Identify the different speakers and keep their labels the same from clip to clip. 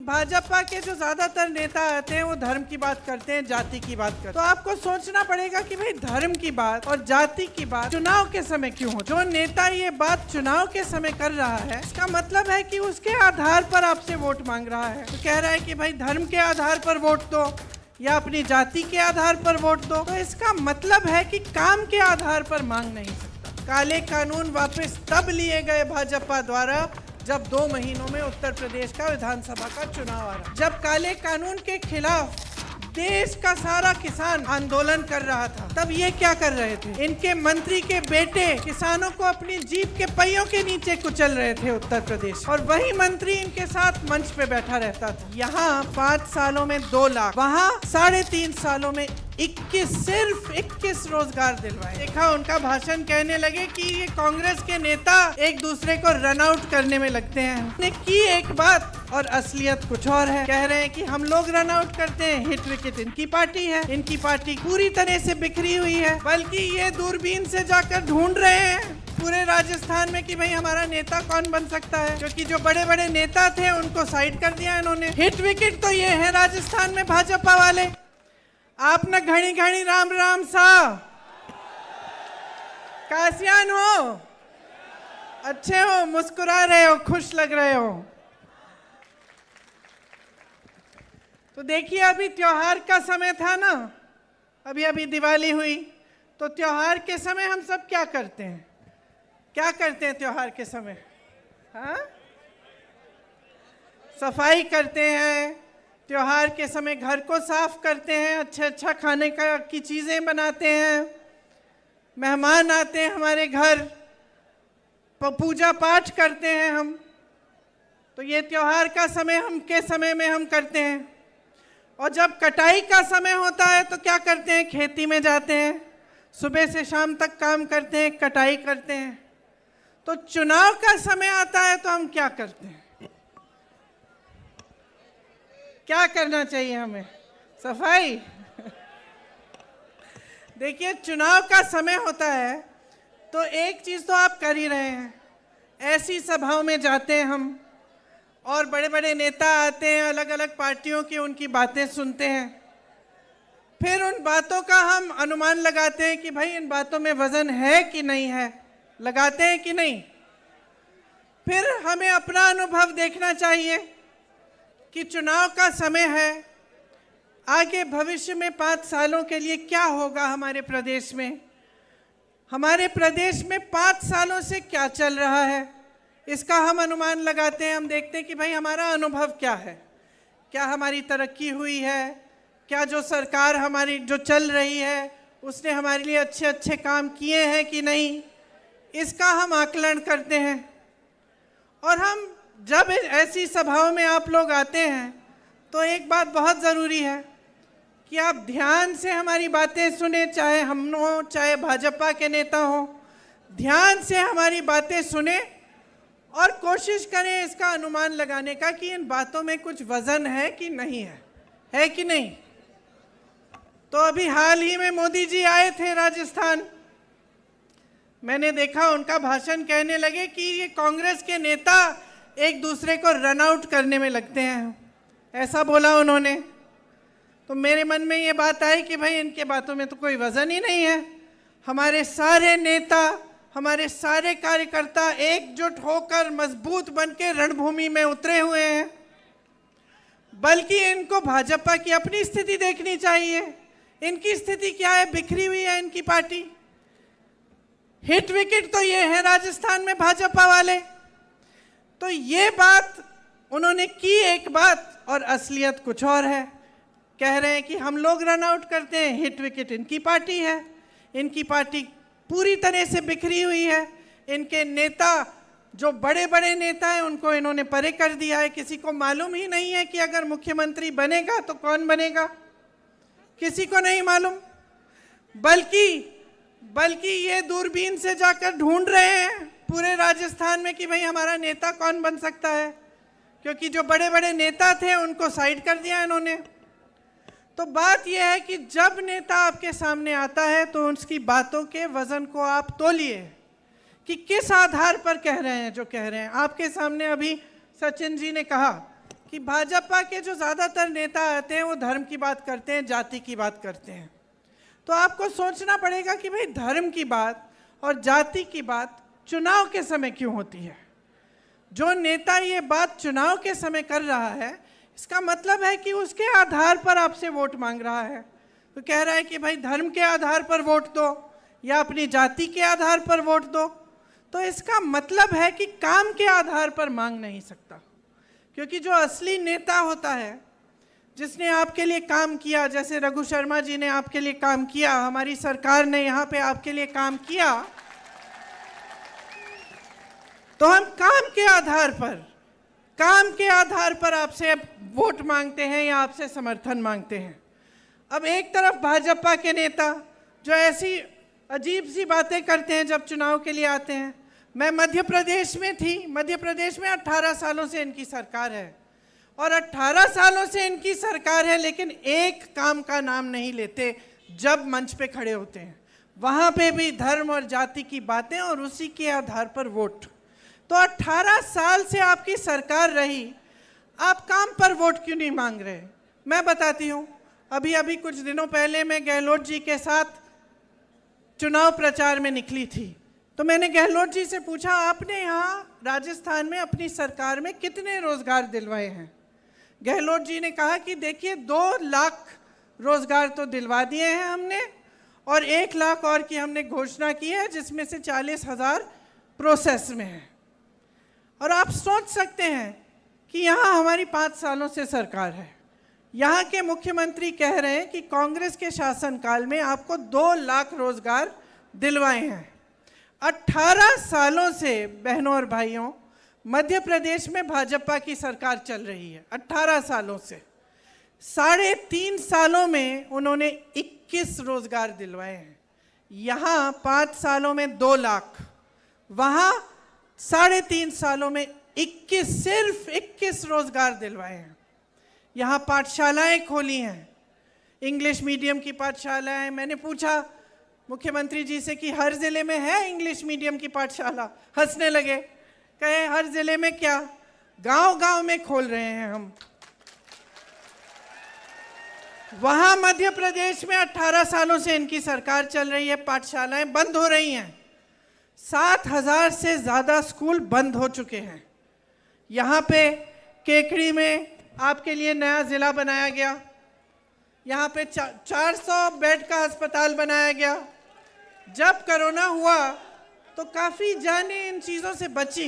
Speaker 1: भाजपा के जो ज्यादातर नेता आते हैं वो धर्म की बात करते हैं, जाति की बात करते हैं। तो आपको सोचना पड़ेगा कि भाई धर्म की बात और जाति की बात चुनाव के समय क्यों हो। जो नेता ये बात चुनाव के समय कर रहा है, इसका मतलब है कि उसके आधार पर आपसे वोट मांग रहा है। तो कह रहा है कि भाई धर्म के आधार पर वोट दो या अपनी जाति के आधार पर वोट दो, तो इसका मतलब है कि काम के आधार पर मांग नहीं सकता। काले कानून वापस तब लिए गए भाजपा द्वारा जब 2 महीनों में उत्तर प्रदेश का विधानसभा का चुनाव आ रहा, जब काले कानून के खिलाफ देश का सारा किसान आंदोलन कर रहा था, तब ये क्या कर रहे थे, इनके मंत्री के बेटे किसानों को अपनी जीप के पहियों के नीचे कुचल रहे थे उत्तर प्रदेश, और वही मंत्री इनके साथ मंच पे बैठा रहता था। यहाँ 5 सालों में 2 लाख, वहाँ 3.5 सालों में 21, सिर्फ 21 रोजगार दिलवाए। देखा उनका भाषण, कहने लगे कि ये कांग्रेस के नेता एक दूसरे को रन आउट करने में लगते हैं। उन्होंने की एक बात और असलियत कुछ और है। कह रहे हैं कि हम लोग रन आउट करते हैं, हिट विकेट इनकी पार्टी है। इनकी पार्टी पूरी तरह से बिखरी हुई है, बल्कि ये दूरबीन से जाकर ढूंढ रहे हैं पूरे राजस्थान में कि भाई हमारा नेता कौन बन सकता है, क्योंकि जो बड़े बड़े नेता थे उनको साइड कर दिया इन्होंने। हिट विकेट तो ये है राजस्थान में भाजपा वाले। आप न घड़ी घड़ी राम राम सा कासियान हो, अच्छे हो, मुस्कुरा रहे हो, खुश लग रहे हो। तो देखिए अभी त्योहार का समय था ना, अभी दिवाली हुई, तो त्योहार के समय हम सब क्या करते हैं, क्या करते हैं त्योहार के समय? हाँ, सफाई करते हैं, त्योहार के समय घर को साफ करते हैं, अच्छा खाने की चीज़ें बनाते हैं, मेहमान आते हैं हमारे घर, पूजा पाठ करते हैं हम। तो ये त्योहार का समय में हम करते हैं। और जब कटाई का समय होता है तो क्या करते हैं, खेती में जाते हैं, सुबह से शाम तक काम करते हैं, कटाई करते हैं। तो चुनाव का समय आता है तो हम क्या करते हैं, क्या करना चाहिए हमें? सफाई। देखिए चुनाव का समय होता है तो एक चीज तो आप कर ही रहे हैं, ऐसी सभाओं में जाते हैं हम और बड़े बड़े नेता आते हैं, अलग अलग पार्टियों की, उनकी बातें सुनते हैं, फिर उन बातों का हम अनुमान लगाते हैं कि भाई इन बातों में वजन है कि नहीं है, लगाते हैं कि नहीं। फिर हमें अपना अनुभव देखना चाहिए कि चुनाव का समय है, आगे भविष्य में 5 सालों के लिए क्या होगा हमारे प्रदेश में, हमारे प्रदेश में 5 सालों से क्या चल रहा है, इसका हम अनुमान लगाते हैं। हम देखते हैं कि भाई हमारा अनुभव क्या है, क्या हमारी तरक्की हुई है, क्या जो सरकार हमारी जो चल रही है उसने हमारे लिए अच्छे अच्छे काम किए हैं कि नहीं, इसका हम आकलन करते हैं। और हम जब ऐसी सभाओं में आप लोग आते हैं तो एक बात बहुत ज़रूरी है कि आप ध्यान से हमारी बातें सुने, चाहे हम हो चाहे भाजपा के नेता हो, ध्यान से हमारी बातें सुने और कोशिश करें इसका अनुमान लगाने का कि इन बातों में कुछ वजन है कि नहीं है कि नहीं। तो अभी हाल ही में मोदी जी आए थे राजस्थान, मैंने देखा उनका भाषण, कहने लगे कि ये कांग्रेस के नेता एक दूसरे को रन आउट करने में लगते हैं, ऐसा बोला उन्होंने। तो मेरे मन में ये बात आई कि भाई इनके बातों में तो कोई वजन ही नहीं है। हमारे सारे नेता, हमारे सारे कार्यकर्ता एकजुट होकर मजबूत बनके रणभूमि में उतरे हुए हैं, बल्कि इनको भाजपा की अपनी स्थिति देखनी चाहिए। इनकी स्थिति क्या है, बिखरी हुई है इनकी पार्टी। हिट विकेट तो ये है राजस्थान में भाजपा वाले। तो ये बात उन्होंने की एक बात और असलियत कुछ और है। कह रहे हैं कि हम लोग रन आउट करते हैं, हिट विकेट इनकी पार्टी है। इनकी पार्टी पूरी तरह से बिखरी हुई है। इनके नेता, जो बड़े बड़े नेता हैं, उनको इन्होंने परे कर दिया है। किसी को मालूम ही नहीं है कि अगर मुख्यमंत्री बनेगा तो कौन बनेगा, किसी को नहीं मालूम। बल्कि ये दूरबीन से जाकर ढूंढ रहे हैं पूरे राजस्थान में कि भाई हमारा नेता कौन बन सकता है, क्योंकि जो बड़े बड़े नेता थे उनको साइड कर दिया इन्होंने। तो बात यह है कि जब नेता आपके सामने आता है तो उसकी बातों के वजन को आप तोलिए कि किस आधार पर कह रहे हैं जो कह रहे हैं। आपके सामने अभी सचिन जी ने कहा कि भाजपा के जो ज़्यादातर नेता आते हैं वो धर्म की बात करते हैं, जाति की बात करते हैं। तो आपको सोचना पड़ेगा कि भाई धर्म की बात और जाति की बात चुनाव के समय क्यों होती है। जो नेता ये बात चुनाव के समय कर रहा है, इसका मतलब है कि उसके आधार पर आपसे वोट मांग रहा है। तो कह रहा है कि भाई धर्म के आधार पर वोट दो या अपनी जाति के आधार पर वोट दो, तो इसका मतलब है कि काम के आधार पर मांग नहीं सकता। क्योंकि जो असली नेता होता है, जिसने आपके लिए काम किया, जैसे रघु शर्मा जी ने आपके लिए काम किया, हमारी सरकार ने यहाँ पे आपके लिए काम किया, तो हम काम के आधार पर आपसे वोट मांगते हैं या आपसे समर्थन मांगते हैं। अब एक तरफ भाजपा के नेता जो ऐसी अजीब सी बातें करते हैं जब चुनाव के लिए आते हैं। मैं मध्य प्रदेश में थी, मध्य प्रदेश में 18 सालों से इनकी सरकार है और 18 सालों से इनकी सरकार है, लेकिन एक काम का नाम नहीं लेते जब मंच पे खड़े होते हैं। वहाँ पे भी धर्म और जाति की बातें और उसी के आधार पर वोट। तो 18 साल से आपकी सरकार रही, आप काम पर वोट क्यों नहीं मांग रहे? मैं बताती हूँ। अभी कुछ दिनों पहले मैं गहलोत जी के साथ चुनाव प्रचार में निकली थी, तो मैंने गहलोत जी से पूछा, आपने यहाँ राजस्थान में अपनी सरकार में कितने रोजगार दिलवाए हैं? गहलोत जी ने कहा कि देखिए 2 लाख रोजगार तो दिलवा दिए हैं हमने और 1 लाख और की हमने घोषणा की है, जिसमें से 40,000 प्रोसेस में है। और आप सोच सकते हैं कि यहाँ हमारी 5 सालों से सरकार है, यहाँ के मुख्यमंत्री कह रहे हैं कि कांग्रेस के शासनकाल में आपको 2 लाख रोजगार दिलवाए हैं। 18 सालों से बहनों और भाइयों मध्य प्रदेश में भाजपा की सरकार चल रही है। 18 सालों से 3.5 सालों में उन्होंने 21 रोजगार दिलवाए हैं। यहाँ 5 सालों में 2 लाख, वहाँ 3.5 सालों में 21, सिर्फ 21 रोजगार दिलवाए हैं। यहाँ पाठशालाएं खोली हैं, इंग्लिश मीडियम की पाठशालाएं। मैंने पूछा मुख्यमंत्री जी से कि हर जिले में है इंग्लिश मीडियम की पाठशाला? हंसने लगे, कहे हर जिले में क्या, गांव-गांव में खोल रहे हैं हम। वहां मध्य प्रदेश में 18 सालों से इनकी सरकार चल रही है, पाठशालाएं बंद हो रही हैं। 7,000 से ज्यादा स्कूल बंद हो चुके हैं। यहाँ पे केकड़ी में आपके लिए नया जिला बनाया गया, यहाँ पे 400 बेड का अस्पताल बनाया गया। जब कोरोना हुआ तो काफी जानें इन चीजों से बची।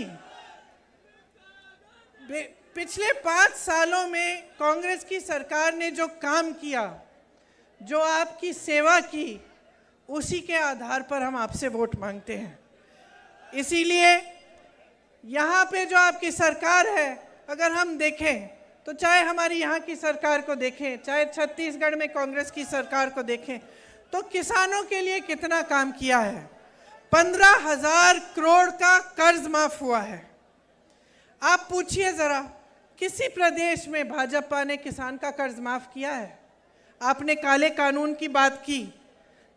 Speaker 1: पिछले 5 सालों में कांग्रेस की सरकार ने जो काम किया, जो आपकी सेवा की, उसी के आधार पर हम आपसे वोट मांगते हैं। इसीलिए यहाँ पे जो आपकी सरकार है, अगर हम देखें तो चाहे हमारी यहाँ की सरकार को देखें, चाहे छत्तीसगढ़ में कांग्रेस की सरकार को देखें, तो किसानों के लिए कितना काम किया है। 15,000 करोड़ का कर्ज माफ हुआ है। आप पूछिए जरा, किसी प्रदेश में भाजपा ने किसान का कर्ज माफ किया है? आपने काले कानून की बात की।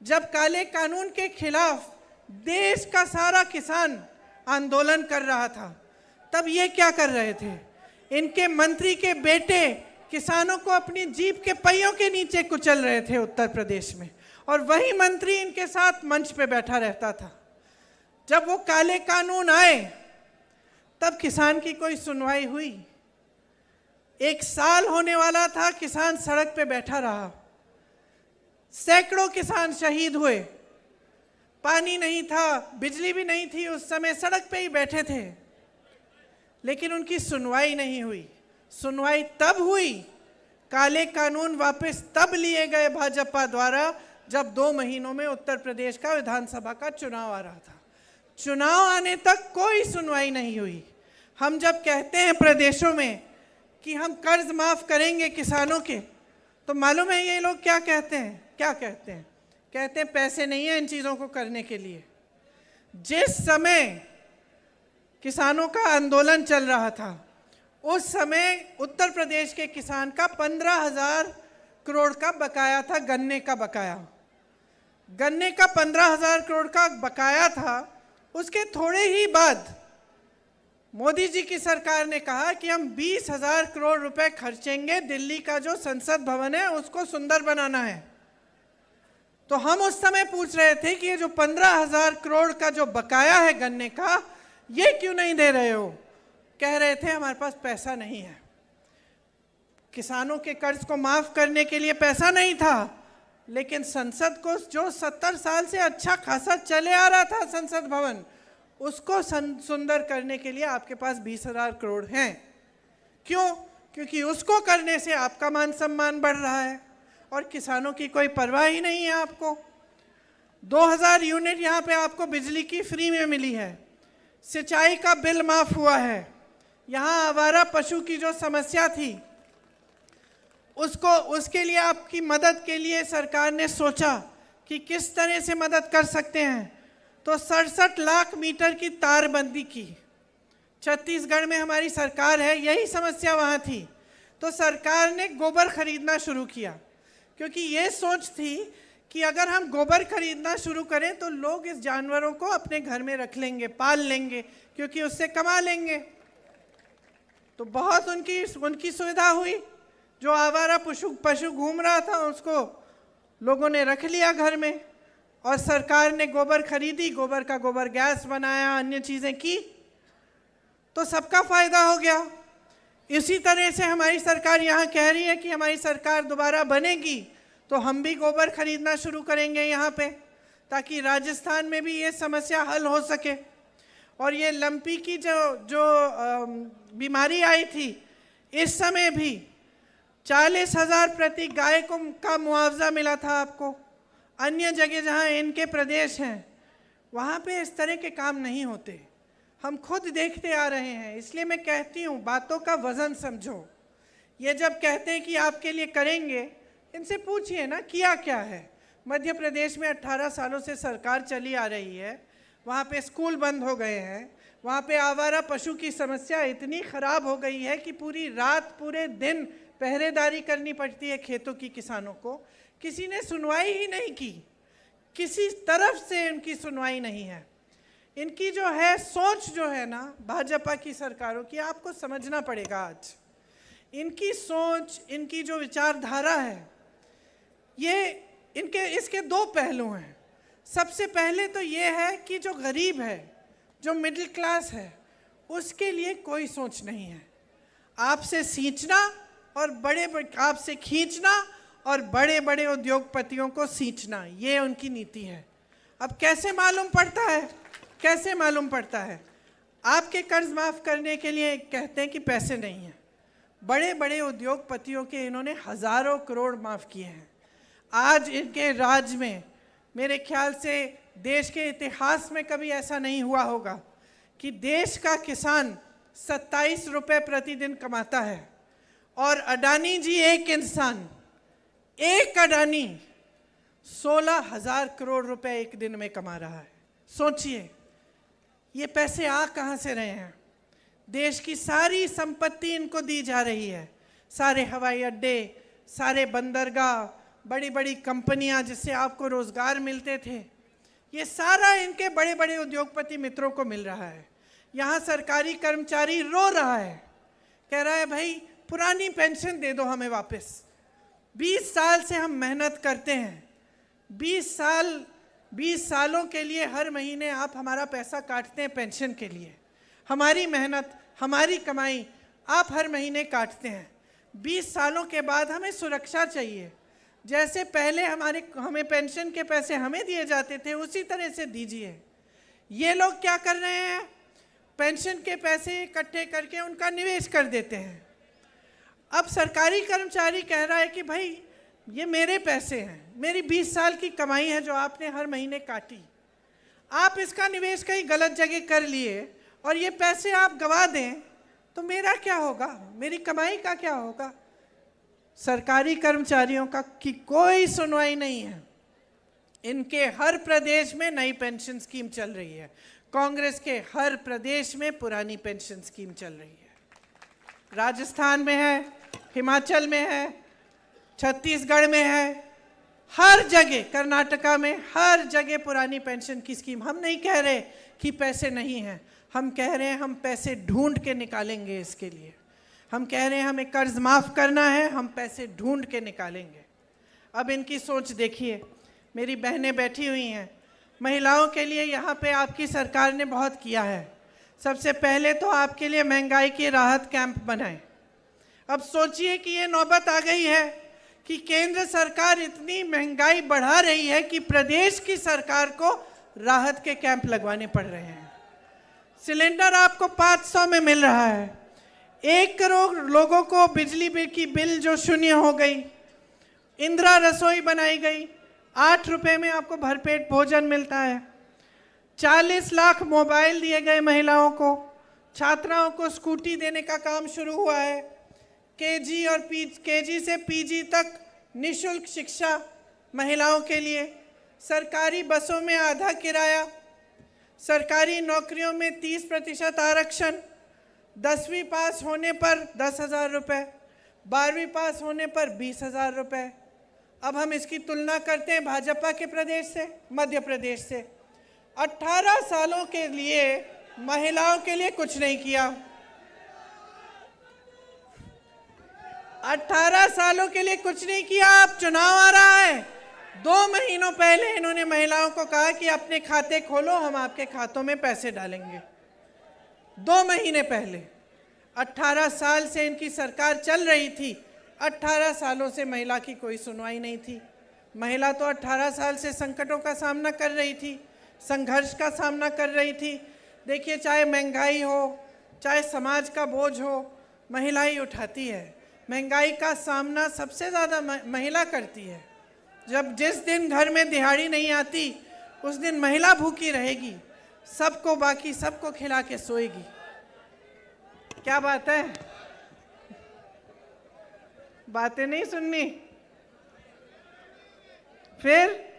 Speaker 1: जब काले कानून के खिलाफ देश का सारा किसान आंदोलन कर रहा था, तब ये क्या कर रहे थे? इनके मंत्री के बेटे किसानों को अपनी जीप के पहियों के नीचे कुचल रहे थे उत्तर प्रदेश में, और वही मंत्री इनके साथ मंच पे बैठा रहता था। जब वो काले कानून आए, तब किसान की कोई सुनवाई हुई? 1 साल होने वाला था, किसान सड़क पे बैठा रहा। सैकड़ों किसान शहीद हुए। पानी नहीं था, बिजली भी नहीं थी, उस समय सड़क पे ही बैठे थे, लेकिन उनकी सुनवाई नहीं हुई। सुनवाई तब हुई, काले कानून वापस तब लिए गए भाजपा द्वारा, जब 2 महीनों में उत्तर प्रदेश का विधानसभा का चुनाव आ रहा था। चुनाव आने तक कोई सुनवाई नहीं हुई। हम जब कहते हैं प्रदेशों में कि हम कर्ज माफ करेंगे किसानों के, तो मालूम है ये लोग क्या कहते हैं? क्या कहते हैं? कहते हैं पैसे नहीं है इन चीज़ों को करने के लिए। जिस समय किसानों का आंदोलन चल रहा था, उस समय उत्तर प्रदेश के किसान का 15,000 करोड़ का बकाया था, गन्ने का बकाया। गन्ने का 15,000 करोड़ का बकाया था। उसके थोड़े ही बाद मोदी जी की सरकार ने कहा कि हम 20,000 करोड़ रुपए खर्चेंगे, दिल्ली का जो संसद भवन है उसको सुंदर बनाना है। तो हम उस समय पूछ रहे थे कि ये जो 15,000 करोड़ का जो बकाया है गन्ने का, ये क्यों नहीं दे रहे हो? कह रहे थे हमारे पास पैसा नहीं है, किसानों के कर्ज को माफ करने के लिए पैसा नहीं था, लेकिन संसद को जो 70 साल से अच्छा खासा चले आ रहा था संसद भवन, उसको सुंदर करने के लिए आपके पास 20,000 करोड़ हैं। क्यों? क्योंकि उसको करने से आपका मान सम्मान बढ़ रहा है और किसानों की कोई परवाह ही नहीं है आपको। 2000 यूनिट यहाँ पे आपको बिजली की फ्री में मिली है, सिंचाई का बिल माफ हुआ है, यहाँ आवारा पशु की जो समस्या थी उसके लिए आपकी मदद के लिए सरकार ने सोचा कि किस तरह से मदद कर सकते हैं, तो 67 लाख मीटर की तारबंदी की। छत्तीसगढ़ में हमारी सरकार है, यही समस्या वहाँ थी, तो सरकार ने गोबर खरीदना शुरू किया, क्योंकि ये सोच थी कि अगर हम गोबर खरीदना शुरू करें तो लोग इस जानवरों को अपने घर में रख लेंगे, पाल लेंगे, क्योंकि उससे कमा लेंगे। तो बहुत उनकी सुविधा हुई। जो आवारा पशु घूम रहा था उसको लोगों ने रख लिया घर में, और सरकार ने गोबर खरीदी, गोबर का गोबर गैस बनाया, अन्य चीज़ें की, तो सबका फायदा हो गया। इसी तरह से हमारी सरकार यहाँ कह रही है कि हमारी सरकार दोबारा बनेगी तो हम भी गोबर खरीदना शुरू करेंगे यहाँ पे, ताकि राजस्थान में भी ये समस्या हल हो सके। और ये लंपी की जो बीमारी आई थी, इस समय भी 40,000 प्रति गाय का मुआवजा मिला था आपको। अन्य जगह जहाँ इनके प्रदेश हैं वहाँ पे इस तरह के काम नहीं होते, हम खुद देखते आ रहे हैं। इसलिए मैं कहती हूँ बातों का वजन समझो। ये जब कहते हैं कि आपके लिए करेंगे, इनसे पूछिए ना किया क्या है। मध्य प्रदेश में 18 सालों से सरकार चली आ रही है, वहाँ पे स्कूल बंद हो गए हैं, वहाँ पे आवारा पशु की समस्या इतनी ख़राब हो गई है कि पूरी रात पूरे दिन पहरेदारी करनी पड़ती है खेतों की किसानों को। किसी ने सुनवाई ही नहीं की, किसी तरफ से इनकी सुनवाई नहीं है। इनकी जो है सोच जो है ना भाजपा की सरकारों की, आपको समझना पड़ेगा आज। इनकी सोच, इनकी जो विचारधारा है, ये इसके दो पहलू हैं। सबसे पहले तो ये है कि जो गरीब है, जो मिडिल क्लास है, उसके लिए कोई सोच नहीं है। आपसे सींचना और आपसे खींचना और बड़े बड़े उद्योगपतियों को सींचना, ये उनकी नीति है। अब कैसे मालूम पड़ता है? कैसे मालूम पड़ता है? आपके कर्ज माफ़ करने के लिए कहते हैं कि पैसे नहीं हैं। बड़े बड़े उद्योगपतियों के इन्होंने हज़ारों करोड़ माफ़ किए हैं। आज इनके राज में मेरे ख्याल से देश के इतिहास में कभी ऐसा नहीं हुआ होगा कि देश का किसान 27 रुपये प्रतिदिन कमाता है, और अडानी जी एक इंसान, एक अडानी 16,000 करोड़ रुपए एक दिन में कमा रहा है। सोचिए ये पैसे आ कहाँ से रहे हैं? देश की सारी संपत्ति इनको दी जा रही है, सारे हवाई अड्डे, सारे बंदरगाह, बड़ी बड़ी कंपनियां जिससे आपको रोजगार मिलते थे, ये सारा इनके बड़े बड़े उद्योगपति मित्रों को मिल रहा है। यहाँ सरकारी कर्मचारी रो रहा है, कह रहा है भाई पुरानी पेंशन दे दो हमें वापस। 20 साल से हम मेहनत करते हैं, 20 सालों के लिए हर महीने आप हमारा पैसा काटते हैं पेंशन के लिए। हमारी मेहनत, हमारी कमाई आप हर महीने काटते हैं। 20 सालों के बाद हमें सुरक्षा चाहिए। जैसे पहले हमें पेंशन के पैसे हमें दिए जाते थे, उसी तरह से दीजिए। ये लोग क्या कर रहे हैं? पेंशन के पैसे इकट्ठे करके उनका निवेश कर देते हैं। अब सरकारी कर्मचारी कह रहा है कि भाई ये मेरे पैसे हैं, मेरी 20 साल की कमाई है जो आपने हर महीने काटी, आप इसका निवेश कहीं गलत जगह कर लिए और ये पैसे आप गंवा दें तो मेरा क्या होगा? मेरी कमाई का क्या होगा? सरकारी कर्मचारियों की कोई सुनवाई नहीं है। इनके हर प्रदेश में नई पेंशन स्कीम चल रही है, कांग्रेस के हर प्रदेश में पुरानी पेंशन स्कीम चल रही है। राजस्थान में है, हिमाचल में है, छत्तीसगढ़ में है, हर जगह, कर्नाटका में, हर जगह पुरानी पेंशन की स्कीम। हम नहीं कह रहे कि पैसे नहीं हैं, हम कह रहे हैं हम पैसे ढूंढ के निकालेंगे इसके लिए। हम कह रहे हैं हमें कर्ज माफ़ करना है, हम पैसे ढूंढ के निकालेंगे। अब इनकी सोच देखिए। मेरी बहनें बैठी हुई हैं, महिलाओं के लिए यहाँ पे आपकी सरकार ने बहुत किया है। सबसे पहले तो आपके लिए महंगाई के राहत कैंप बनाए। अब सोचिए कि ये नौबत आ गई है कि केंद्र सरकार इतनी महंगाई बढ़ा रही है कि प्रदेश की सरकार को राहत के कैंप लगवाने पड़ रहे हैं। सिलेंडर आपको 500 में मिल रहा है। 1 करोड़ लोगों को बिजली बिल की बिल जो शून्य हो गई, इंदिरा रसोई बनाई गई, 8 रुपए में आपको भरपेट भोजन मिलता है। 40 लाख मोबाइल दिए गए महिलाओं को। छात्राओं को स्कूटी देने का काम शुरू हुआ है। केजी से पीजी तक निःशुल्क शिक्षा महिलाओं के लिए। सरकारी बसों में आधा किराया। सरकारी नौकरियों में 30% आरक्षण। 10वीं पास होने पर 10,000 रुपये, 12वीं पास होने पर 20,000 रुपये। अब हम इसकी तुलना करते हैं भाजपा के प्रदेश से, मध्य प्रदेश से। 18 सालों के लिए महिलाओं के लिए कुछ नहीं किया। 18 सालों के लिए कुछ नहीं किया। अब चुनाव आ रहा है। 2 महीनों पहले इन्होंने महिलाओं को कहा कि अपने खाते खोलो, हम आपके खातों में पैसे डालेंगे। 2 महीने पहले। 18 साल से इनकी सरकार चल रही थी। 18 सालों से महिला की कोई सुनवाई नहीं थी। महिला तो 18 साल से संकटों का सामना कर रही थी, संघर्ष का सामना कर रही थी। देखिए, चाहे महंगाई हो, चाहे समाज का बोझ हो, महिला ही उठाती है। महंगाई का सामना सबसे ज़्यादा महिला करती है। जिस दिन घर में दिहाड़ी नहीं आती, उस दिन महिला भूखी रहेगी, सबको बाकी सबको खिला के सोएगी। क्या बात है? बातें नहीं सुननी? फिर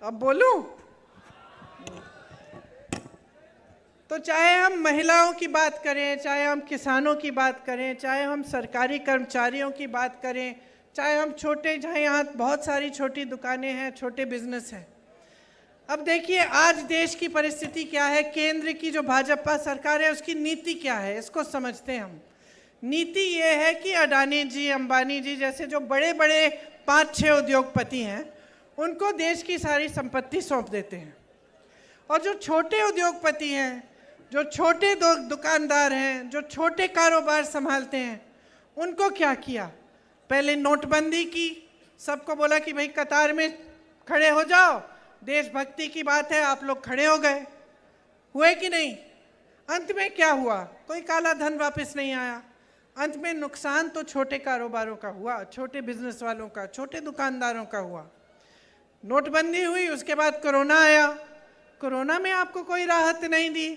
Speaker 1: अब बोलूं? तो चाहे हम महिलाओं की बात करें, चाहे हम किसानों की बात करें, चाहे हम सरकारी कर्मचारियों की बात करें, चाहे हम छोटे, जहाँ यहाँ बहुत सारी छोटी दुकानें हैं, छोटे बिजनेस हैं। अब देखिए, आज देश की परिस्थिति क्या है, केंद्र की जो भाजपा सरकार है उसकी नीति क्या है, इसको समझते हैं हम। नीति ये है कि अडानी जी, अंबानी जी जैसे जो बड़े बड़े 5-6 उद्योगपति हैं, उनको देश की सारी संपत्ति सौंप देते हैं। और जो छोटे उद्योगपति हैं, जो छोटे दुकानदार हैं, जो छोटे कारोबार संभालते हैं, उनको क्या किया? पहले नोटबंदी की, सबको बोला कि भाई कतार में खड़े हो जाओ, देशभक्ति की बात है, आप लोग खड़े हो गए। हुए कि नहीं? अंत में क्या हुआ? कोई काला धन वापस नहीं आया। अंत में नुकसान तो छोटे कारोबारों का हुआ, छोटे बिजनेस वालों का, छोटे दुकानदारों का हुआ। नोटबंदी हुई, उसके बाद कोरोना आया। कोरोना में आपको कोई राहत नहीं दी।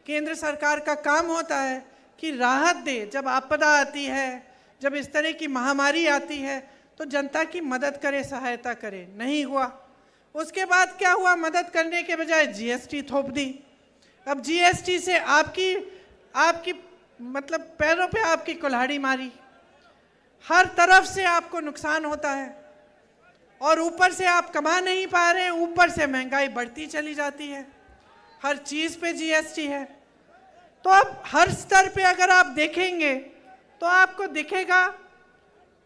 Speaker 1: केंद्र सरकार का काम होता है कि राहत दे। जब आपदा आती है, जब इस तरह की महामारी आती है, तो जनता की मदद करे, सहायता करे। नहीं हुआ। उसके बाद क्या हुआ? मदद करने के बजाय जीएसटी थोप दी। अब जीएसटी से आपकी मतलब पैरों पे आपकी कुल्हाड़ी मारी। हर तरफ से आपको नुकसान होता है और ऊपर से आप कमा नहीं पा रहे हैं, ऊपर से महंगाई बढ़ती चली जाती है। हर चीज़ पे जीएसटी है। तो अब हर स्तर पे अगर आप देखेंगे तो आपको दिखेगा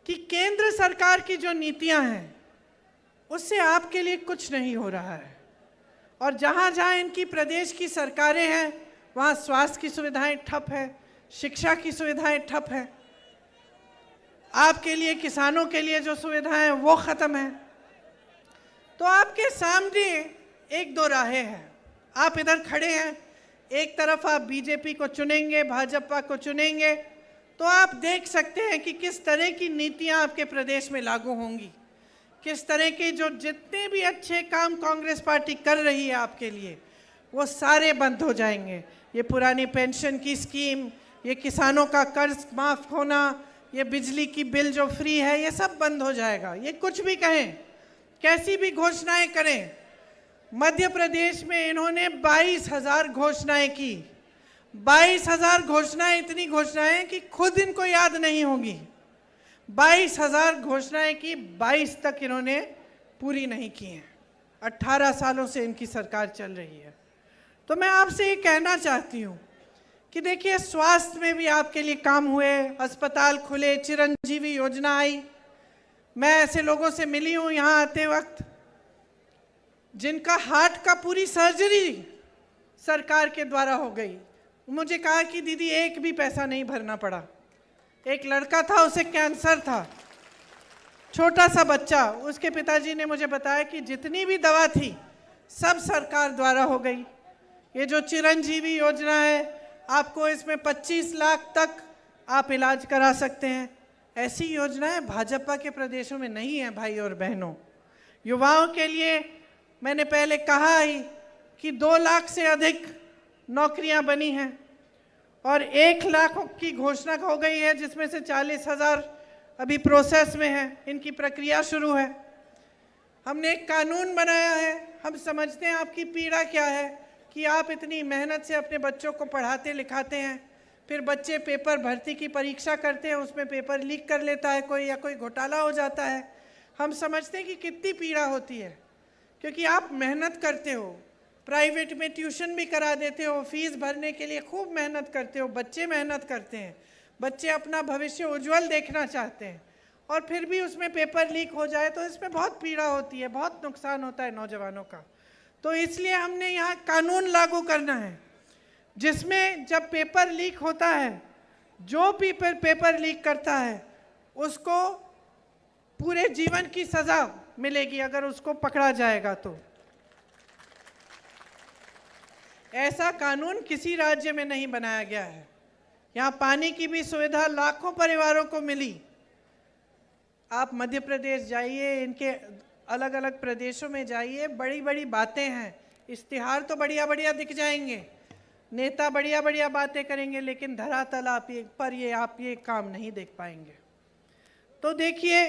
Speaker 1: कि केंद्र सरकार की जो नीतियां हैं उससे आपके लिए कुछ नहीं हो रहा है। और जहाँ जहाँ इनकी प्रदेश की सरकारें हैं, वहाँ स्वास्थ्य की सुविधाएं ठप है, शिक्षा की सुविधाएं ठप है। आपके लिए, किसानों के लिए जो सुविधाएं हैं वो ख़त्म है। तो आपके सामने 1-2 राहें हैं। आप इधर खड़े हैं, एक तरफ आप बीजेपी को चुनेंगे, भाजपा को चुनेंगे, तो आप देख सकते हैं कि किस तरह की नीतियां आपके प्रदेश में लागू होंगी। किस तरह के जो जितने भी अच्छे काम कांग्रेस पार्टी कर रही है आपके लिए, वो सारे बंद हो जाएंगे। ये पुरानी पेंशन की स्कीम, ये किसानों का कर्ज माफ़ होना, ये बिजली की बिल जो फ्री है, ये सब बंद हो जाएगा। ये कुछ भी कहें, कैसी भी घोषणाएं करें, मध्य प्रदेश में इन्होंने 22,000 घोषणाएं की। 22,000 घोषणाएं, इतनी घोषणाएं कि खुद इनको याद नहीं होगी। 22,000 घोषणाएं की, 22 तक इन्होंने पूरी नहीं की हैं। 18 सालों से इनकी सरकार चल रही है। तो मैं आपसे ये कहना चाहती हूँ कि देखिए, स्वास्थ्य में भी आपके लिए काम हुए, अस्पताल खुले, चिरंजीवी योजना आई। मैं ऐसे लोगों से मिली हूँ यहाँ आते वक्त जिनका हार्ट का पूरी सर्जरी सरकार के द्वारा हो गई। मुझे कहा कि दीदी एक भी पैसा नहीं भरना पड़ा। एक लड़का था, उसे कैंसर था, छोटा सा बच्चा, उसके पिताजी ने मुझे बताया कि जितनी भी दवा थी सब सरकार द्वारा हो गई। ये जो चिरंजीवी योजना है, आपको इसमें 25 लाख तक आप इलाज करा सकते हैं। ऐसी योजनाएं भाजपा के प्रदेशों में नहीं है भाई और बहनों। युवाओं के लिए मैंने पहले कहा ही कि 2 लाख से अधिक नौकरियां बनी हैं और 1 लाख की घोषणा हो गई है, जिसमें से 40,000 अभी प्रोसेस में है, इनकी प्रक्रिया शुरू है। हमने एक कानून बनाया है। हम समझते हैं आपकी पीड़ा क्या है कि आप इतनी मेहनत से अपने बच्चों को पढ़ाते लिखाते हैं, फिर बच्चे पेपर भर्ती की परीक्षा करते हैं, उसमें पेपर लीक कर लेता है कोई या कोई घोटाला हो जाता है। हम समझते हैं कि कितनी पीड़ा होती है, क्योंकि आप मेहनत करते हो, प्राइवेट में ट्यूशन भी करा देते हो, फीस भरने के लिए खूब मेहनत करते हो, बच्चे मेहनत करते हैं, बच्चे अपना भविष्य उज्जवल देखना चाहते हैं, और फिर भी उसमें पेपर लीक हो जाए तो इसमें बहुत पीड़ा होती है, बहुत नुकसान होता है नौजवानों का। तो इसलिए हमने यहाँ कानून लागू करना है जिसमें जब पेपर लीक होता है, जो भी पेपर लीक करता है उसको पूरे जीवन की सजा मिलेगी अगर उसको पकड़ा जाएगा तो। ऐसा कानून किसी राज्य में नहीं बनाया गया है। यहाँ पानी की भी सुविधा लाखों परिवारों को मिली। आप मध्य प्रदेश जाइए, इनके अलग अलग प्रदेशों में जाइए, बड़ी बड़ी बातें हैं, इश्तिहार तो बढ़िया बढ़िया दिख जाएंगे, नेता बढ़िया बढ़िया बातें करेंगे, लेकिन धरातल आप ये काम नहीं देख पाएंगे। तो देखिए,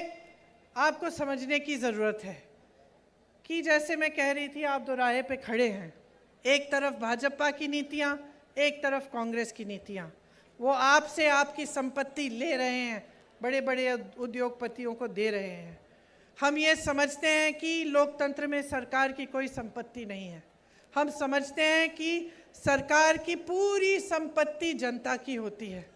Speaker 1: आपको समझने की ज़रूरत है कि जैसे मैं कह रही थी, आप दोराहे पे खड़े हैं। एक तरफ भाजपा की नीतियाँ, एक तरफ कांग्रेस की नीतियाँ। वो आपसे आपकी संपत्ति ले रहे हैं, बड़े बड़े उद्योगपतियों को दे रहे हैं। हम ये समझते हैं कि लोकतंत्र में सरकार की कोई संपत्ति नहीं है। हम समझते हैं कि सरकार की पूरी संपत्ति जनता की होती है।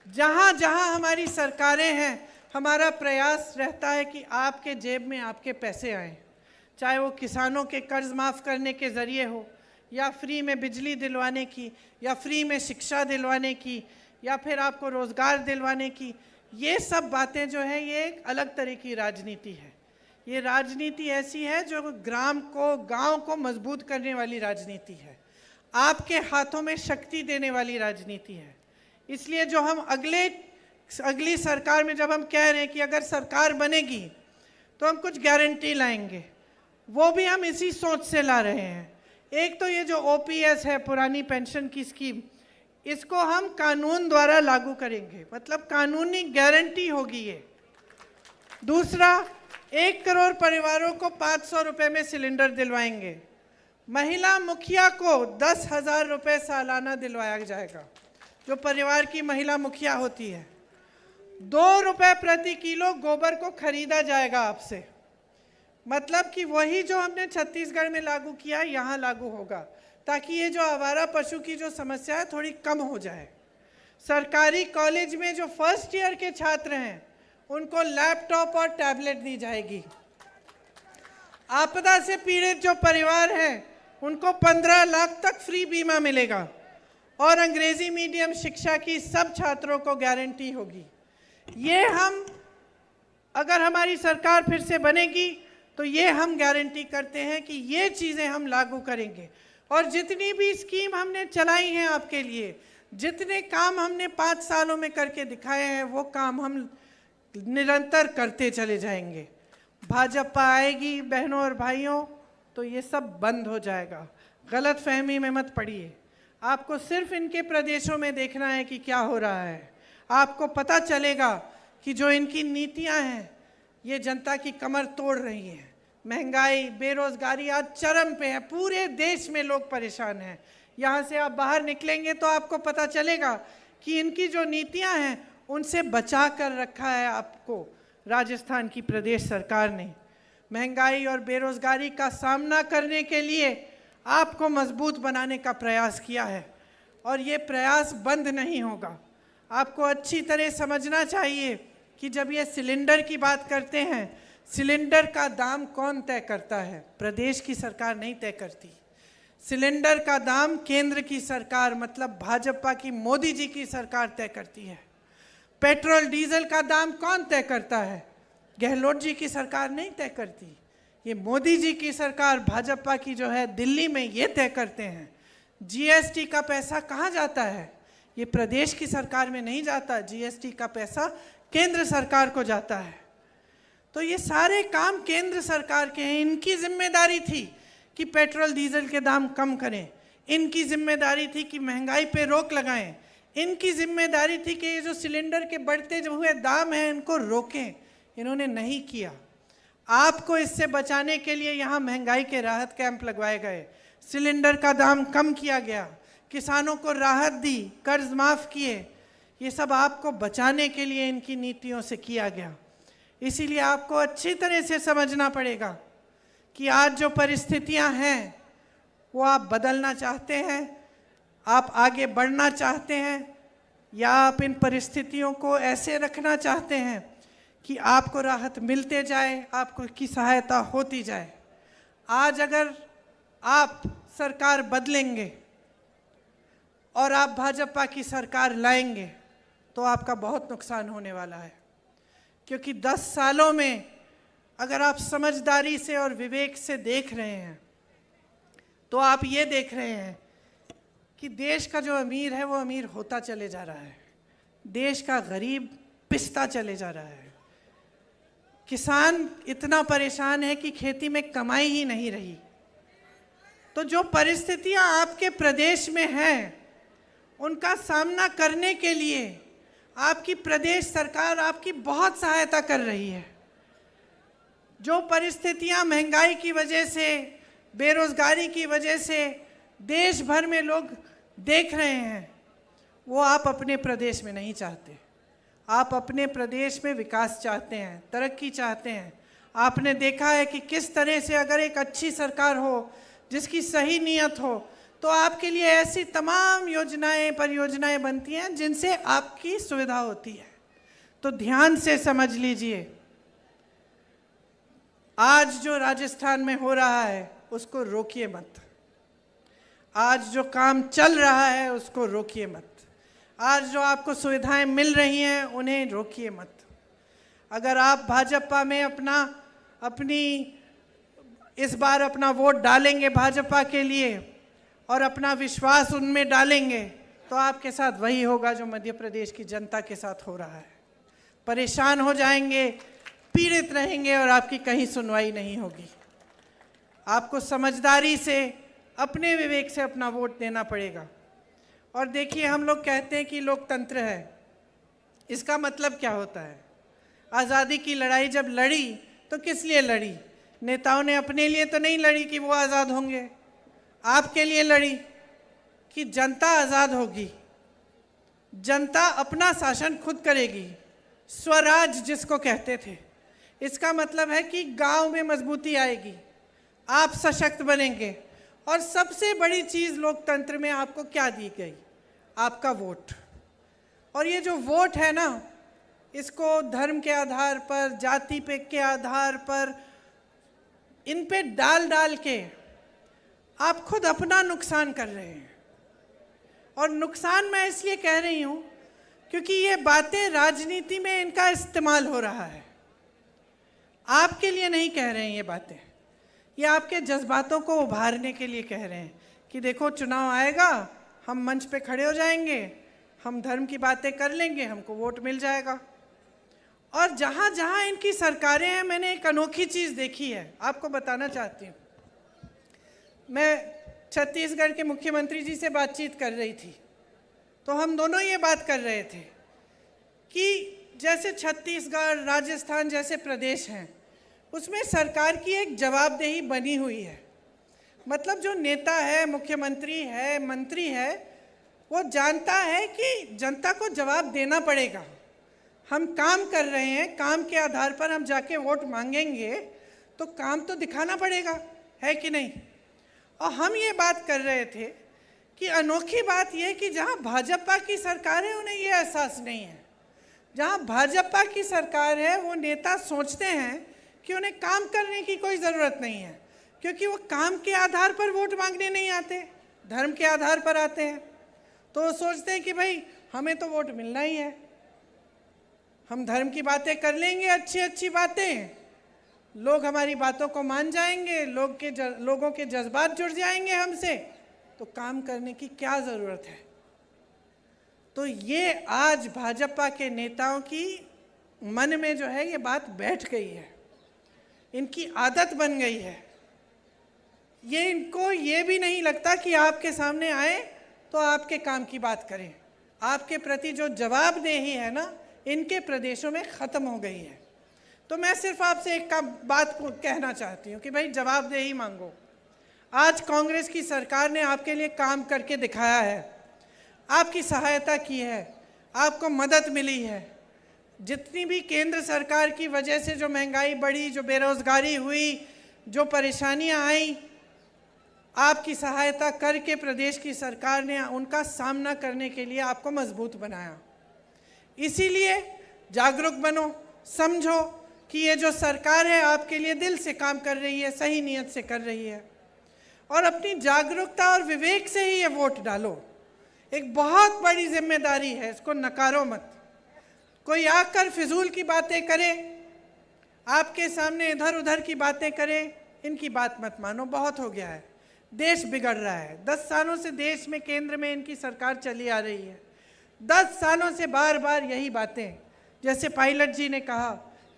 Speaker 1: जहाँ जहाँ हमारी सरकारें हैं, हमारा प्रयास रहता है कि आपके जेब में आपके पैसे आएँ, चाहे वो किसानों के कर्ज माफ़ करने के ज़रिए हो, या फ्री में बिजली दिलवाने की, या फ्री में शिक्षा दिलवाने की, या फिर आपको रोज़गार दिलवाने की। ये सब बातें जो है, ये एक अलग तरह की राजनीति है। ये राजनीति ऐसी है जो ग्राम को, गांव को मजबूत करने वाली राजनीति है, आपके हाथों में शक्ति देने वाली राजनीति है। इसलिए जो हम अगली सरकार में जब हम कह रहे हैं कि अगर सरकार बनेगी तो हम कुछ गारंटी लाएंगे, वो भी हम इसी सोच से ला रहे हैं। एक तो ये जो ओपीएस है, पुरानी पेंशन की स्कीम, इसको हम कानून द्वारा लागू करेंगे, मतलब कानूनी गारंटी होगी ये। दूसरा, 1 करोड़ परिवारों को 500 रुपये में सिलेंडर दिलवाएंगे। महिला मुखिया को 10,000 रुपये सालाना दिलवाया जाएगा, जो परिवार की महिला मुखिया होती है। 2 रुपये प्रति किलो गोबर को खरीदा जाएगा आपसे, मतलब कि वही जो हमने छत्तीसगढ़ में लागू किया यहाँ लागू होगा, ताकि ये जो आवारा पशु की जो समस्या है थोड़ी कम हो जाए। सरकारी कॉलेज में जो फर्स्ट ईयर के छात्र हैं उनको लैपटॉप और टैबलेट दी जाएगी। आपदा से पीड़ित जो परिवार हैं उनको 15 लाख तक फ्री बीमा मिलेगा, और अंग्रेजी मीडियम शिक्षा की सब छात्रों को गारंटी होगी। ये हम, अगर हमारी सरकार फिर से बनेगी तो ये हम गारंटी करते हैं कि ये चीज़ें हम लागू करेंगे। और जितनी भी स्कीम हमने चलाई हैं आपके लिए, जितने काम हमने 5 सालों में करके दिखाए हैं, वो काम हम निरंतर करते चले जाएंगे। भाजपा आएगी बहनों और भाइयों तो ये सब बंद हो जाएगा। गलत फहमी में मत पड़िए। आपको सिर्फ इनके प्रदेशों में देखना है कि क्या हो रहा है। आपको पता चलेगा कि जो इनकी नीतियां हैं ये जनता की कमर तोड़ रही हैं। महंगाई, बेरोजगारी आज चरम पे है, पूरे देश में लोग परेशान हैं। यहाँ से आप बाहर निकलेंगे तो आपको पता चलेगा कि इनकी जो नीतियां हैं उनसे बचा कर रखा है आपको राजस्थान की प्रदेश सरकार ने। महंगाई और बेरोजगारी का सामना करने के लिए आपको मजबूत बनाने का प्रयास किया है और ये प्रयास बंद नहीं होगा। आपको अच्छी तरह समझना चाहिए कि जब ये सिलेंडर की बात करते हैं, सिलेंडर का दाम कौन तय करता है? प्रदेश की सरकार नहीं तय करती। सिलेंडर का दाम केंद्र की सरकार मतलब भाजपा की मोदी जी की सरकार तय करती है। पेट्रोल डीजल का दाम कौन तय करता है? गहलोत जी की सरकार नहीं तय करती, ये मोदी जी की सरकार भाजपा की जो है दिल्ली में ये तय करते हैं। जीएसटी का पैसा कहाँ जाता है? ये प्रदेश की सरकार में नहीं जाता, जीएसटी का पैसा केंद्र सरकार को जाता है। तो ये सारे काम केंद्र सरकार के हैं। इनकी जिम्मेदारी थी कि पेट्रोल डीजल के दाम कम करें, इनकी जिम्मेदारी थी कि महंगाई पे रोक लगाएं, इनकी जिम्मेदारी थी कि ये जो सिलेंडर के बढ़ते हुए दाम हैं इनको रोकें। इन्होंने नहीं किया। आपको इससे बचाने के लिए यहाँ महंगाई के राहत कैंप लगवाए गए, सिलेंडर का दाम कम किया गया, किसानों को राहत दी, कर्ज माफ़ किए। ये सब आपको बचाने के लिए इनकी नीतियों से किया गया। इसीलिए आपको अच्छी तरह से समझना पड़ेगा कि आज जो परिस्थितियां हैं वो आप बदलना चाहते हैं, आप आगे बढ़ना चाहते हैं, या आप इन परिस्थितियों को ऐसे रखना चाहते हैं कि आपको राहत मिलते जाए, आपको की सहायता होती जाए। आज अगर आप सरकार बदलेंगे और आप भाजपा की सरकार लाएंगे तो आपका बहुत नुकसान होने वाला है, क्योंकि 10 सालों में अगर आप समझदारी से और विवेक से देख रहे हैं तो आप ये देख रहे हैं कि देश का जो अमीर है वो अमीर होता चले जा रहा है, देश का गरीब पिसता चले जा रहा है, किसान इतना परेशान है कि खेती में कमाई ही नहीं रही। तो जो परिस्थितियां आपके प्रदेश में हैं उनका सामना करने के लिए आपकी प्रदेश सरकार आपकी बहुत सहायता कर रही है। जो परिस्थितियां महंगाई की वजह से, बेरोजगारी की वजह से देश भर में लोग देख रहे हैं वो आप अपने प्रदेश में नहीं चाहते। आप अपने प्रदेश में विकास चाहते हैं, तरक्की चाहते हैं। आपने देखा है कि किस तरह से अगर एक अच्छी सरकार हो जिसकी सही नीयत हो तो आपके लिए ऐसी तमाम योजनाएं, परियोजनाएं बनती हैं जिनसे आपकी सुविधा होती है। तो ध्यान से समझ लीजिए, आज जो राजस्थान में हो रहा है उसको रोकिए मत, आज जो काम चल रहा है उसको रोकिए मत, आज जो आपको सुविधाएं मिल रही हैं उन्हें रोकिए मत। अगर आप भाजपा में इस बार अपना वोट डालेंगे भाजपा के लिए और अपना विश्वास उनमें डालेंगे तो आपके साथ वही होगा जो मध्य प्रदेश की जनता के साथ हो रहा है। परेशान हो जाएंगे, पीड़ित रहेंगे और आपकी कहीं सुनवाई नहीं होगी। आपको समझदारी से, अपने विवेक से अपना वोट देना पड़ेगा। और देखिए, हम लोग कहते हैं कि लोकतंत्र है, इसका मतलब क्या होता है? आज़ादी की लड़ाई जब लड़ी तो किस लिए लड़ी? नेताओं ने अपने लिए तो नहीं लड़ी कि वो आज़ाद होंगे, आपके लिए लड़ी कि जनता आज़ाद होगी, जनता अपना शासन खुद करेगी, स्वराज जिसको कहते थे। इसका मतलब है कि गांव में मजबूती आएगी, आप सशक्त बनेंगे। और सबसे बड़ी चीज़ लोकतंत्र में आपको क्या दी गई? आपका वोट। और ये जो वोट है ना, इसको धर्म के आधार पर, जाति पे के आधार पर, इन पे डाल डाल के आप खुद अपना नुकसान कर रहे हैं। और नुकसान मैं इसलिए कह रही हूँ क्योंकि ये बातें राजनीति में इनका इस्तेमाल हो रहा है। आपके लिए नहीं कह रहे हैं ये बातें, ये आपके जज्बातों को उभारने के लिए कह रहे हैं कि देखो चुनाव आएगा, हम मंच पे खड़े हो जाएंगे, हम धर्म की बातें कर लेंगे, हमको वोट मिल जाएगा। और जहाँ जहाँ इनकी सरकारें हैं, मैंने एक अनोखी चीज़ देखी है, आपको बताना चाहती हूँ। मैं छत्तीसगढ़ के मुख्यमंत्री जी से बातचीत कर रही थी तो हम दोनों ये बात कर रहे थे कि जैसे छत्तीसगढ़, राजस्थान जैसे प्रदेश हैं उसमें सरकार की एक जवाबदेही बनी हुई है। मतलब जो नेता है, मुख्यमंत्री है, मंत्री है, वो जानता है कि जनता को जवाब देना पड़ेगा। हम काम कर रहे हैं, काम के आधार पर हम जाके वोट मांगेंगे तो काम तो दिखाना पड़ेगा, है कि नहीं? और हम ये बात कर रहे थे कि अनोखी बात यह कि जहां भाजपा की सरकार है उन्हें ये एहसास नहीं है। जहां भाजपा की सरकार है वो नेता सोचते हैं कि उन्हें काम करने की कोई ज़रूरत नहीं है, क्योंकि वो काम के आधार पर वोट मांगने नहीं आते, धर्म के आधार पर आते हैं। तो वो सोचते हैं कि भाई हमें तो वोट मिलना ही है, हम धर्म की बातें कर लेंगे, अच्छी अच्छी बातें, लोग हमारी बातों को मान जाएंगे, लोगों के जज्बात जुड़ जाएंगे हमसे, तो काम करने की क्या ज़रूरत है। तो ये आज भाजपा के नेताओं की मन में जो है ये बात बैठ गई है, इनकी आदत बन गई है। ये इनको ये भी नहीं लगता कि आपके सामने आए तो आपके काम की बात करें। आपके प्रति जो जवाबदेही है ना, इनके प्रदेशों में ख़त्म हो गई है। तो मैं सिर्फ आपसे एक बात कहना चाहती हूँ कि भाई जवाबदेही मांगो। आज कांग्रेस की सरकार ने आपके लिए काम करके दिखाया है, आपकी सहायता की है, आपको मदद मिली है। जितनी भी केंद्र सरकार की वजह से जो महंगाई बढ़ी, जो बेरोजगारी हुई, जो परेशानियां आई, आपकी सहायता करके प्रदेश की सरकार ने उनका सामना करने के लिए आपको मजबूत बनाया। इसीलिए जागरूक बनो, समझो कि ये जो सरकार है आपके लिए दिल से काम कर रही है, सही नीयत से कर रही है, और अपनी जागरूकता और विवेक से ही ये वोट डालो। एक बहुत बड़ी जिम्मेदारी है, इसको नकारो मत। कोई आकर फिजूल की बातें करे, आपके सामने इधर उधर की बातें करे, इनकी बात मत मानो, बहुत हो गया है। देश बिगड़ रहा है। 10 सालों से देश में केंद्र में इनकी सरकार चली आ रही है। 10 सालों से बार बार यही बातें, जैसे पायलट जी ने कहा,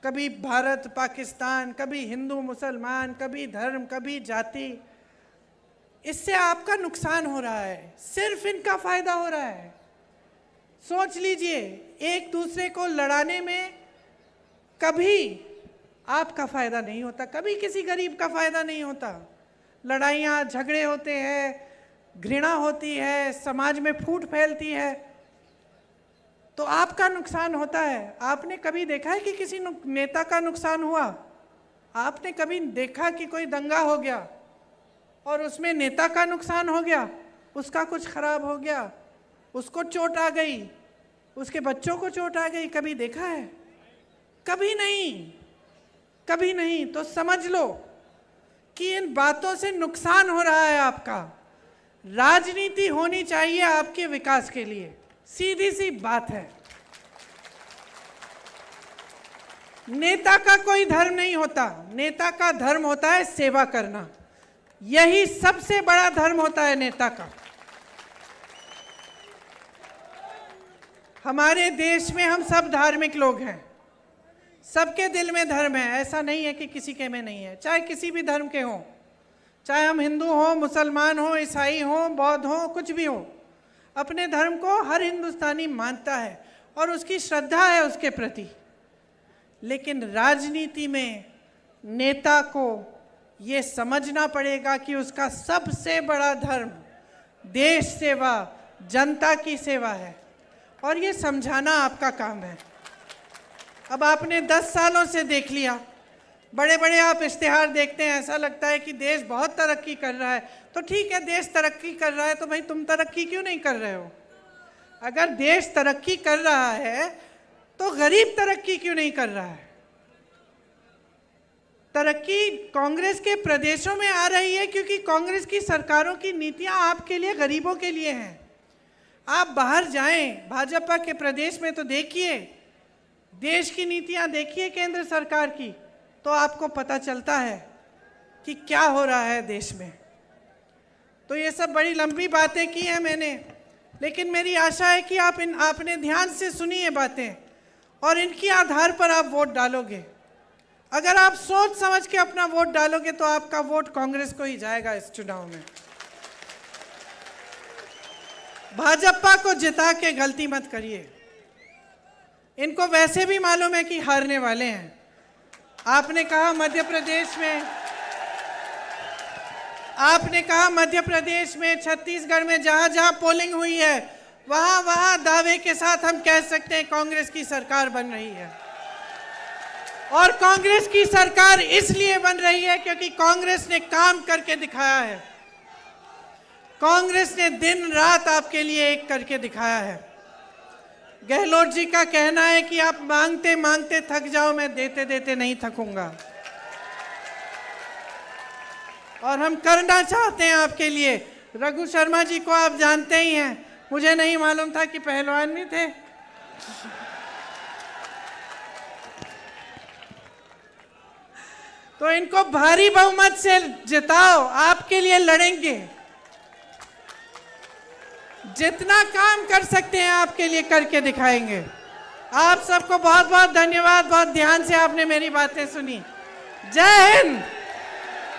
Speaker 1: कभी भारत पाकिस्तान, कभी हिंदू मुसलमान, कभी धर्म, कभी जाति। इससे आपका नुकसान हो रहा है, सिर्फ इनका फायदा हो रहा है। सोच लीजिए, एक दूसरे को लड़ाने में कभी आपका फायदा नहीं होता, कभी किसी गरीब का फायदा नहीं होता। लड़ाइयाँ झगड़े होते हैं, घृणा होती है, समाज में फूट फैलती है, तो आपका नुकसान होता है। आपने कभी देखा है कि किसी नेता का नुकसान हुआ? आपने कभी देखा कि कोई दंगा हो गया और उसमें नेता का नुकसान हो गया, उसका कुछ खराब हो गया, उसको चोट आ गई, उसके बच्चों को चोट आ गई? कभी देखा है? कभी नहीं, कभी नहीं। तो समझ लो कि इन बातों से नुकसान हो रहा है आपका। राजनीति होनी चाहिए आपके विकास के लिए, सीधी सी बात है। नेता का कोई धर्म नहीं होता, नेता का धर्म होता है सेवा करना। यही सबसे बड़ा धर्म होता है नेता का। हमारे देश में हम सब धार्मिक लोग हैं, सबके दिल में धर्म है, ऐसा नहीं है कि किसी के में नहीं है। चाहे किसी भी धर्म के हों, चाहे हम हिंदू हों, मुसलमान हों, ईसाई हों, बौद्ध हों, कुछ भी हो, अपने धर्म को हर हिंदुस्तानी मानता है और उसकी श्रद्धा है उसके प्रति। लेकिन राजनीति में नेता को ये समझना पड़ेगा कि उसका सबसे बड़ा धर्म देश सेवा, जनता की सेवा है, और ये समझाना आपका काम है। अब आपने 10 सालों से देख लिया, बड़े बड़े आप इश्तिहार देखते हैं, ऐसा लगता है कि देश बहुत तरक्की कर रहा है। तो ठीक है, देश तरक्की कर रहा है, तो भाई तुम तरक्की क्यों नहीं कर रहे हो? अगर देश तरक्की कर रहा है तो गरीब तरक्की क्यों नहीं कर रहा है? तरक्की कांग्रेस के प्रदेशों में आ रही है क्योंकि कांग्रेस की सरकारों की नीतियां आपके लिए, गरीबों के लिए हैं। आप बाहर जाएं, भाजपा के प्रदेश में तो देखिए, देश की नीतियां देखिए केंद्र सरकार की, तो आपको पता चलता है कि क्या हो रहा है देश में। तो ये सब बड़ी लंबी बातें की हैं मैंने, लेकिन मेरी आशा है कि आपने ध्यान से सुनी ये बातें और इनके आधार पर आप वोट डालोगे। अगर आप सोच समझ के अपना वोट डालोगे तो आपका वोट कांग्रेस को ही जाएगा इस चुनाव में। भाजपा को जिता के गलती मत करिए। इनको वैसे भी मालूम है कि हारने वाले हैं। आपने कहा मध्य प्रदेश में, छत्तीसगढ़ में जहां जहां पोलिंग हुई है वहां दावे के साथ हम कह सकते हैं कांग्रेस की सरकार बन रही है। और कांग्रेस की सरकार इसलिए बन रही है क्योंकि कांग्रेस ने काम करके दिखाया है। कांग्रेस ने दिन रात आपके लिए एक करके दिखाया है। गहलोत जी का कहना है कि आप मांगते मांगते थक जाओ, मैं देते देते नहीं थकूंगा। और हम करना चाहते हैं आपके लिए। रघु शर्मा जी को आप जानते ही हैं, मुझे नहीं मालूम था कि पहलवान भी थे। तो इनको भारी बहुमत से जिताओ, आपके लिए लड़ेंगे। जितना काम कर सकते हैं आपके लिए करके दिखाएंगे। आप सबको बहुत बहुत धन्यवाद, बहुत ध्यान से आपने मेरी बातें सुनी। जय हिंद।